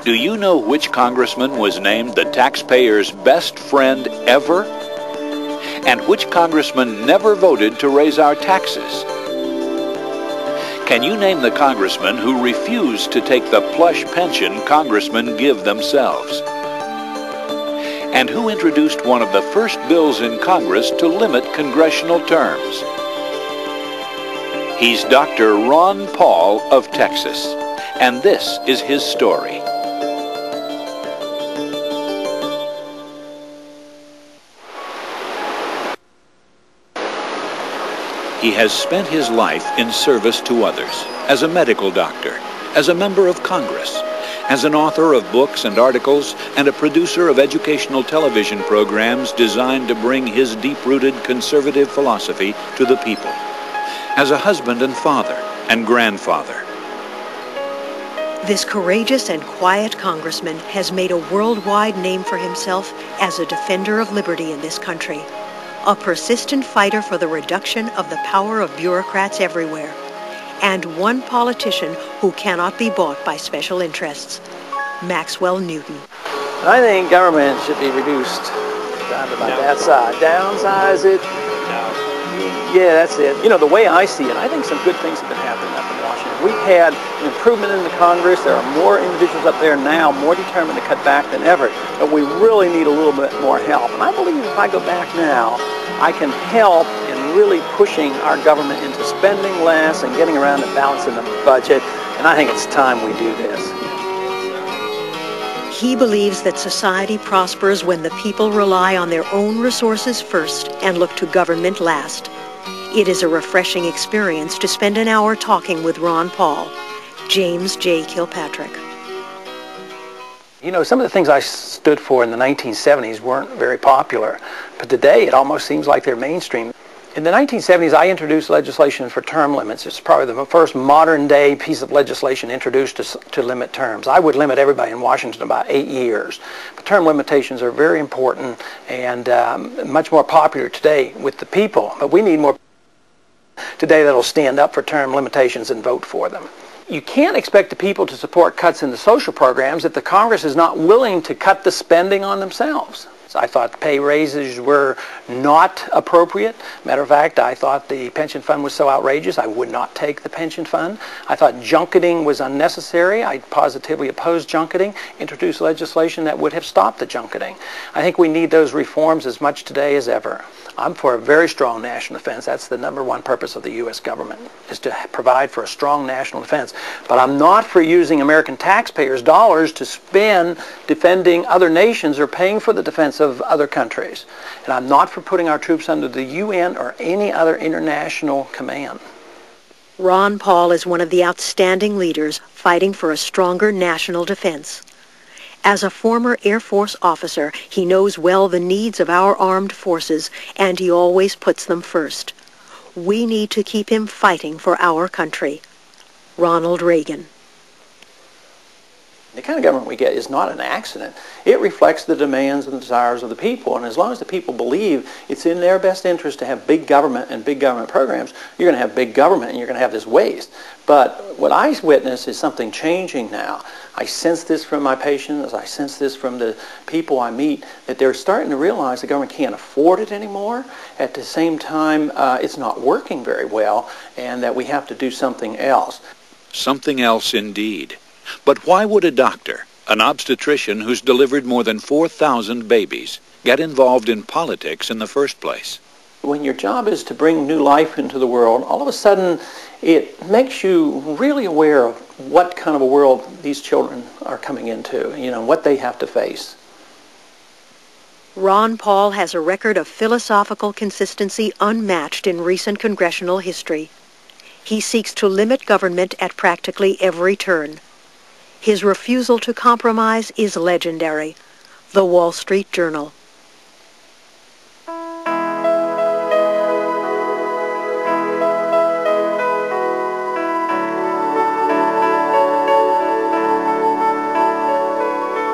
Do you know which congressman was named the taxpayer's best friend ever? And which congressman never voted to raise our taxes? Can you name the congressman who refused to take the plush pension congressmen give themselves? And who introduced one of the first bills in Congress to limit congressional terms? He's Dr. Ron Paul of Texas, and this is his story. He has spent his life in service to others, as a medical doctor, as a member of Congress, as an author of books and articles, and a producer of educational television programs designed to bring his deep-rooted conservative philosophy to the people, as a husband and father and grandfather. This courageous and quiet congressman has made a worldwide name for himself as a defender of liberty in this country, a persistent fighter for the reduction of the power of bureaucrats everywhere, and one politician who cannot be bought by special interests, Maxwell Newton. I think government should be reduced down to about that size. Downsize it. Yeah, that's it. You know, the way I see it, I think some good things have been happening up in Washington. We've had an improvement in the Congress. There are more individuals up there now, more determined to cut back than ever. But we really need a little bit more help. And I believe if I go back now, I can help in really pushing our government into spending less and getting around to balancing the budget. And I think it's time we do this. He believes that society prospers when the people rely on their own resources first and look to government last. It is a refreshing experience to spend an hour talking with Ron Paul. James J. Kilpatrick. You know, some of the things I stood for in the 1970s weren't very popular, but today it almost seems like they're mainstream. In the 1970s, I introduced legislation for term limits. It's probably the first modern-day piece of legislation introduced to limit terms. I would limit everybody in Washington about 8 years. But term limitations are very important and much more popular today with the people. But we need more today that'll stand up for term limitations and vote for them. You can't expect the people to support cuts in the social programs if the Congress is not willing to cut the spending on themselves. I thought pay raises were not appropriate. Matter of fact, I thought the pension fund was so outrageous I would not take the pension fund. I thought junketing was unnecessary. I positively opposed junketing, introduced legislation that would have stopped the junketing. I think we need those reforms as much today as ever. I'm for a very strong national defense. That's the #1 purpose of the U.S. government, is to provide for a strong national defense. But I'm not for using American taxpayers' dollars to spend defending other nations or paying for the defense of other countries. And I'm not for putting our troops under the UN or any other international command. Ron Paul is one of the outstanding leaders fighting for a stronger national defense. As a former Air Force officer, he knows well the needs of our armed forces, and he always puts them first. We need to keep him fighting for our country. Ronald Reagan. The kind of government we get is not an accident. It reflects the demands and desires of the people, and as long as the people believe it's in their best interest to have big government and big government programs, you're going to have big government and you're going to have this waste. But what I witness is something changing now. I sense this from my patients, I sense this from the people I meet, that they're starting to realize the government can't afford it anymore. At the same time, it's not working very well, and that we have to do something else. Something else indeed. But why would a doctor, an obstetrician who's delivered more than 4,000 babies, get involved in politics in the first place? When your job is to bring new life into the world, all of a sudden it makes you really aware of what kind of a world these children are coming into, you know, what they have to face. Ron Paul has a record of philosophical consistency unmatched in recent congressional history. He seeks to limit government at practically every turn. His refusal to compromise is legendary. The Wall Street Journal.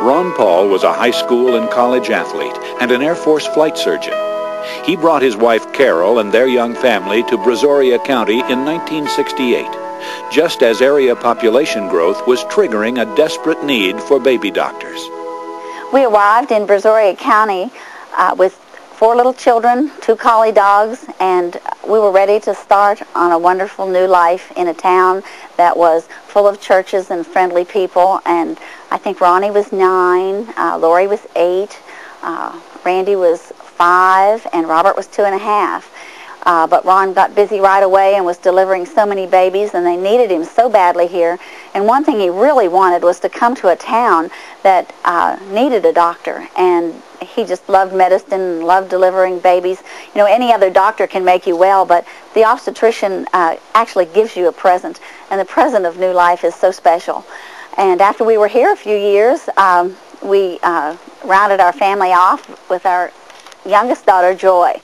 Ron Paul was a high school and college athlete and an Air Force flight surgeon. He brought his wife Carol and their young family to Brazoria County in 1968, just as area population growth was triggering a desperate need for baby doctors. We arrived in Brazoria County with 4 little children, 2 collie dogs, and we were ready to start on a wonderful new life in a town that was full of churches and friendly people. And I think Ronnie was 9, Lori was 8, Randy was 5, and Robert was 2.5. But Ron got busy right away and was delivering so many babies, and they needed him so badly here. And one thing he really wanted was to come to a town that needed a doctor, and he just loved medicine and loved delivering babies. You know, any other doctor can make you well, but the obstetrician actually gives you a present, and the present of new life is so special. And after we were here a few years, we rounded our family off with our youngest daughter, Joy.